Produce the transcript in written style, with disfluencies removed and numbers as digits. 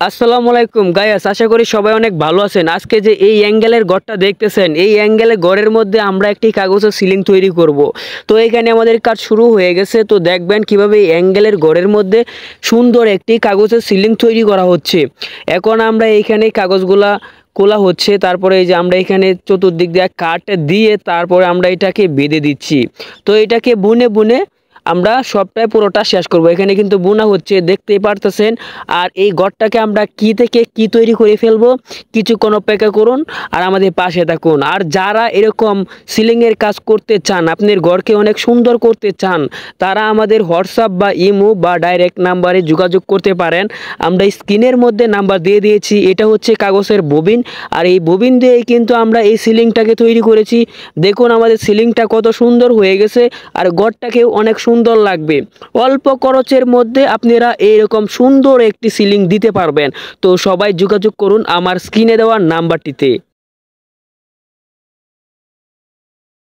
আসসালামু আলাইকুম গাইস, আশা করি সবাই অনেক ভালো আছেন। আজকে যে এই অ্যাঙ্গেলের ঘরটা দেখতেছেন, এই অ্যাঙ্গেলের ঘরের মধ্যে আমরা একটি কাগজের সিলিং তৈরি করব। তো এখানে আমাদের কাজ শুরু হয়ে গেছে। তো দেখবেন কিভাবে এই অ্যাঙ্গেলের ঘরের মধ্যে সুন্দর একটি কাগজের সিলিং তৈরি করা হচ্ছে। এখন আমরা এইখানে কাগজগুলা খোলা হচ্ছে, তারপরে এই যে আমরা এখানে চতুর্দিক দিয়ে কাট দিয়ে তারপরে আমরা এটাকে বেঁধে দিচ্ছি। তো এটাকে বুনে বুনে আমরা সবটাই পুরোটা শেষ করব। এখানে কিন্তু বোনা হচ্ছে, দেখতেই পারতেছেন। আর এই ঘরটাকে আমরা কি থেকে কি তৈরি করে ফেলবো, কিছুক্ষণ অপেক্ষা করুন আর আমাদের পাশে থাকুন। আর যারা এরকম সিলিংয়ের কাজ করতে চান, আপনার ঘরকে অনেক সুন্দর করতে চান, তারা আমাদের হোয়াটসঅ্যাপ বা ইমো বা ডাইরেক্ট নাম্বারে যোগাযোগ করতে পারেন। আমরা স্ক্রিনের মধ্যে নাম্বার দিয়ে দিয়েছি। এটা হচ্ছে কাগজের ববিন, আর এই ববিন দিয়েই কিন্তু আমরা এই সিলিংটাকে তৈরি করেছি। দেখুন আমাদের সিলিংটা কত সুন্দর হয়ে গেছে, আর ঘরটাকেও অনেক সুন্দর লাগবে। অল্প খরচের মধ্যে আপনারা এইরকম সুন্দর একটি সিলিং দিতে পারবেন। তো সবাই যোগাযোগ করুন আমার স্ক্রিনে দেওয়া নাম্বারটিতে।